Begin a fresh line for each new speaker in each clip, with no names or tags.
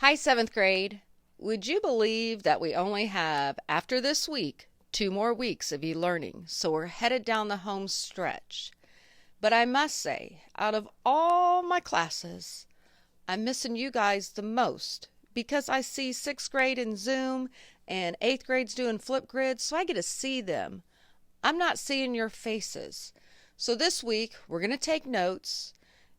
Hi, seventh grade. Would you believe that we only have, after this week, 2 more weeks of e-learning, so we're headed down the home stretch. But I must say, out of all my classes, I'm missing you guys the most because I see 6th grade in Zoom and 8th grade's doing Flipgrid, so I get to see them. I'm not seeing your faces. So this week, we're going to take notes.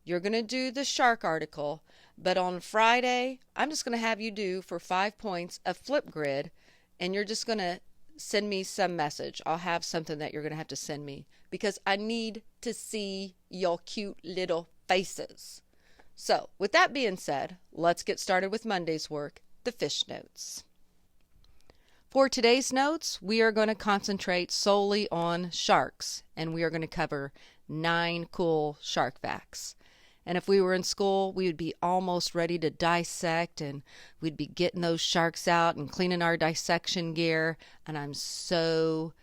You're going to do the shark article, but on Friday, I'm just going to have you do for 5 points a Flipgrid, and you're just going to send me some message. I'll have something that you're going to have to send me because I need to see your cute little faces. So, with that being said, let's get started with Monday's work, the fish notes. For today's notes, we are going to concentrate solely on sharks, and we are going to cover 9 cool shark facts. And if we were in school, we would be almost ready to dissect, and we'd be getting those sharks out and cleaning our dissection gear, and I'm so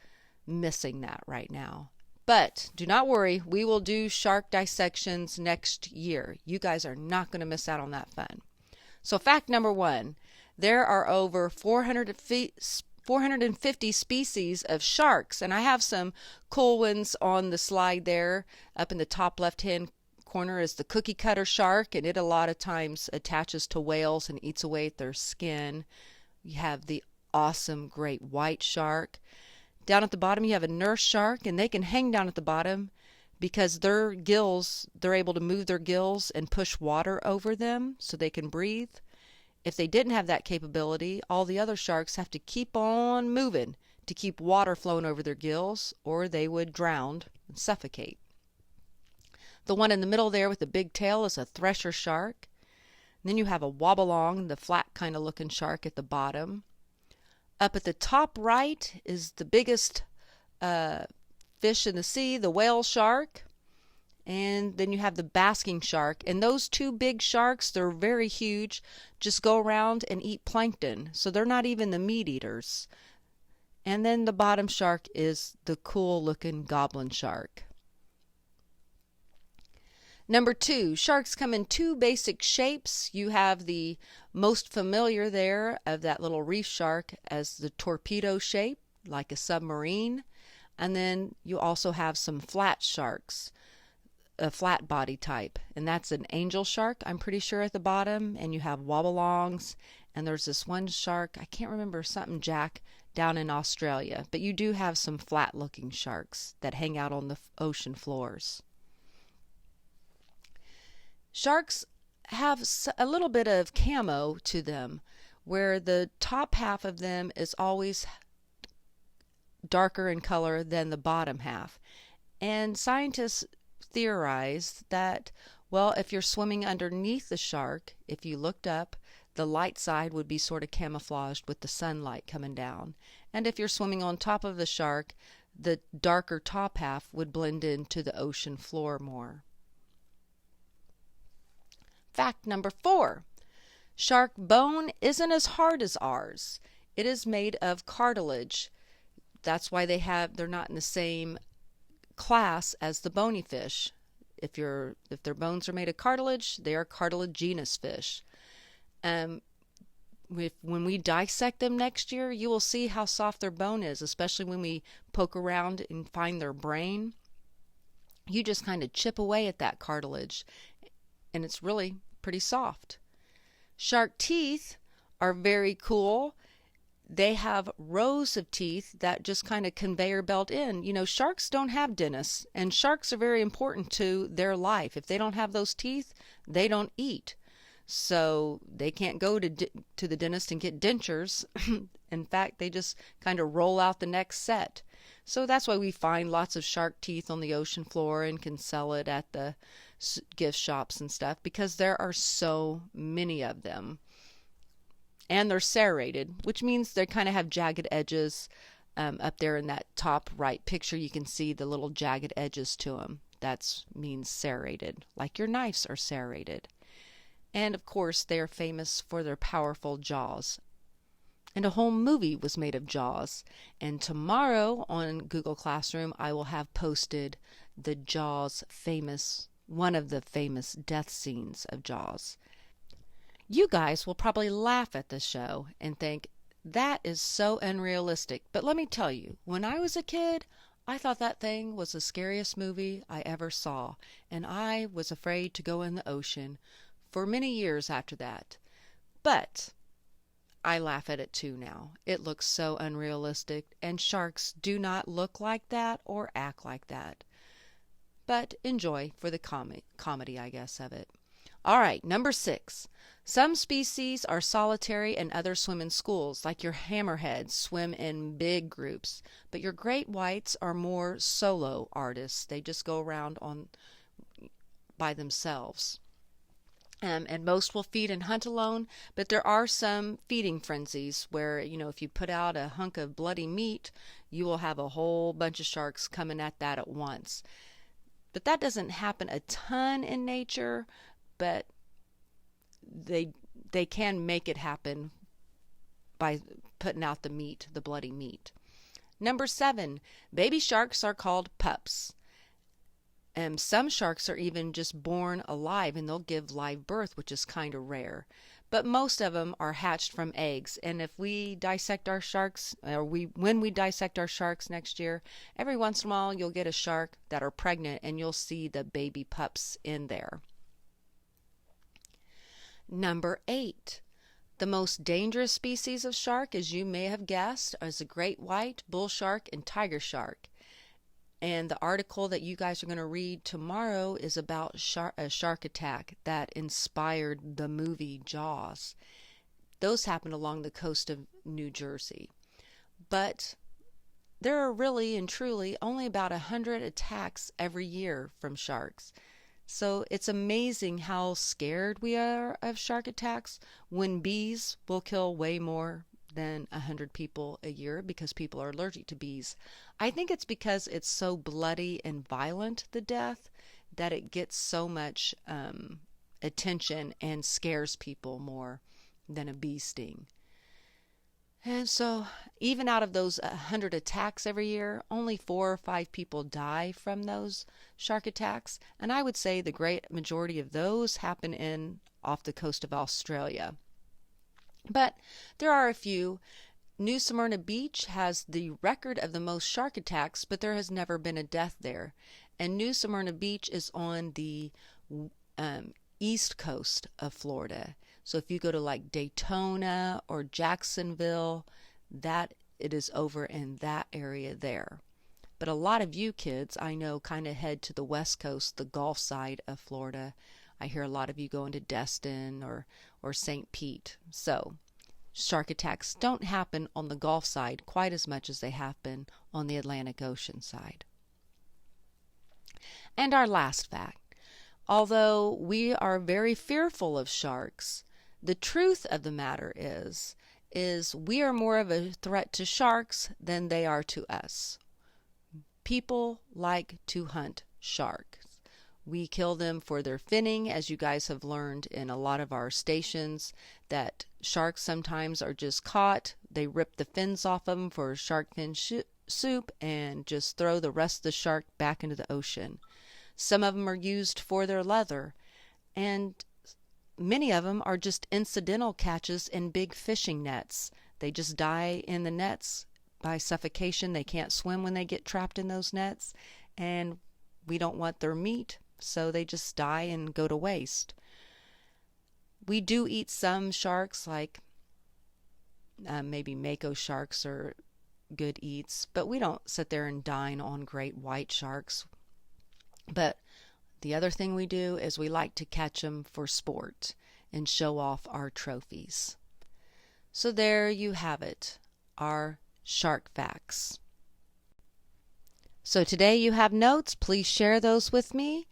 missing that right now. But do not worry, we will do shark dissections next year. You guys are not going to miss out on that fun. So fact number 1, there are over 450 species of sharks, and I have some cool ones on the slide there. Up in the top left-hand corner is the cookie cutter shark, and it a lot of times attaches to whales and eats away at their skin. You have the awesome great white shark. Down at the bottom you have a nurse shark, and they can hang down at the bottom because their gills, they're able to move their gills and push water over them so they can breathe. If they didn't have that capability, all the other sharks have to keep on moving to keep water flowing over their gills, or they would drown and suffocate. The one in the middle there with the big tail is a thresher shark. And then you have a wobblong, the flat kind of looking shark at the bottom. Up at the top right is the biggest fish in the sea, the whale shark. And then you have the basking shark. And those 2 big sharks, they're very huge, just go around and eat plankton. So they're not even the meat eaters. And then the bottom shark is the cool looking goblin shark. Number 2, sharks come in 2 basic shapes. You have the most familiar there of that little reef shark as the torpedo shape, like a submarine. And then you also have some flat sharks, a flat body type. And that's an angel shark, I'm pretty sure, at the bottom. And you have wobblongs. And there's this one shark, I can't remember, something jack, down in Australia. But you do have some flat looking sharks that hang out on the ocean floors. Sharks have a little bit of camo to them, where the top half of them is always darker in color than the bottom half. And scientists theorize that, well, if you're swimming underneath the shark, if you looked up, the light side would be sort of camouflaged with the sunlight coming down. And if you're swimming on top of the shark, the darker top half would blend into the ocean floor more. Fact number 4, shark bone isn't as hard as ours. It is made of cartilage. That's why they're not in the same class as the bony fish. If their bones are made of cartilage, they are cartilaginous fish. When we dissect them next year, you will see how soft their bone is, especially when we poke around and find their brain. You just kind of chip away at that cartilage, and it's really pretty soft. Shark teeth are very cool. They have rows of teeth that just kind of conveyor belt in. You know, sharks don't have dentists, and sharks are very important to their life. If they don't have those teeth, they don't eat. So they can't go to the dentist and get dentures. In fact, they just kind of roll out the next set. So that's why we find lots of shark teeth on the ocean floor and can sell it at the gift shops and stuff because there are so many of them. And they're serrated, which means they kind of have jagged edges. Up there in that top right picture, you can see the little jagged edges to them. That means serrated, like your knives are serrated. And of course, they are famous for their powerful jaws. And a whole movie was made of Jaws. And tomorrow on Google Classroom, I will have posted the Jaws one of the famous death scenes of Jaws. You guys will probably laugh at this show and think, that is so unrealistic. But let me tell you, when I was a kid, I thought that thing was the scariest movie I ever saw, and I was afraid to go in the ocean for many years after that. But I laugh at it too now. It looks so unrealistic, and sharks do not look like that or act like that. But enjoy for the comedy, I guess, of it. All right, number 6. Some species are solitary and others swim in schools, like your hammerheads swim in big groups. But your great whites are more solo artists. They just go around by themselves. And most will feed and hunt alone, but there are some feeding frenzies where, if you put out a hunk of bloody meat, you will have a whole bunch of sharks coming at that at once. But that doesn't happen a ton in nature, but they can make it happen by putting out the meat, the bloody meat. Number 7, baby sharks are called pups. And some sharks are even just born alive, and they'll give live birth, which is kind of rare. But most of them are hatched from eggs. And if we dissect our sharks, when we dissect our sharks next year, every once in a while you'll get a shark that are pregnant, and you'll see the baby pups in there. Number 8. The most dangerous species of shark, as you may have guessed, is a great white, bull shark, and tiger shark. And the article that you guys are going to read tomorrow is about a shark attack that inspired the movie Jaws. Those happened along the coast of New Jersey. But there are really and truly only about 100 attacks every year from sharks. So it's amazing how scared we are of shark attacks when bees will kill way more than 100 people a year because people are allergic to bees. I think it's because it's so bloody and violent, the death, that it gets so much attention and scares people more than a bee sting. And so even out of those 100 attacks every year, only 4 or 5 people die from those shark attacks. And I would say the great majority of those happen off the coast of Australia. But there are a few. New Smyrna Beach has the record of the most shark attacks, but there has never been a death there. And New Smyrna Beach is on the east coast of Florida. So if you go to like Daytona or Jacksonville, it is over in that area there. But a lot of you kids, I know, kind of head to the west coast, the Gulf side of Florida. I hear a lot of you going to Destin or St. Pete. So shark attacks don't happen on the Gulf side quite as much as they happen on the Atlantic Ocean side. And our last fact. Although we are very fearful of sharks, the truth of the matter is we are more of a threat to sharks than they are to us. People like to hunt sharks. We kill them for their finning, as you guys have learned in a lot of our stations, that sharks sometimes are just caught. They rip the fins off of them for shark fin soup and just throw the rest of the shark back into the ocean. Some of them are used for their leather, and many of them are just incidental catches in big fishing nets. They just die in the nets by suffocation. They can't swim when they get trapped in those nets, and we don't want their meat, so they just die and go to waste. We do eat some sharks, like maybe mako sharks are good eats, but we don't sit there and dine on great white sharks. But the other thing we do is we like to catch them for sport and show off our trophies. So there you have it, our shark facts. So today you have notes. Please share those with me.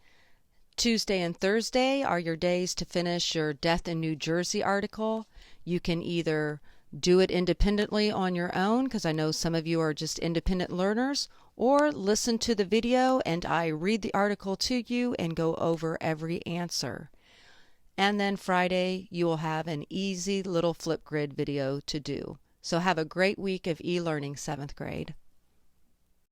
Tuesday and Thursday are your days to finish your Death in New Jersey article. You can either do it independently on your own, because I know some of you are just independent learners, or listen to the video and I read the article to you and go over every answer. And then Friday you will have an easy little Flipgrid video to do. So have a great week of e-learning, 7th grade.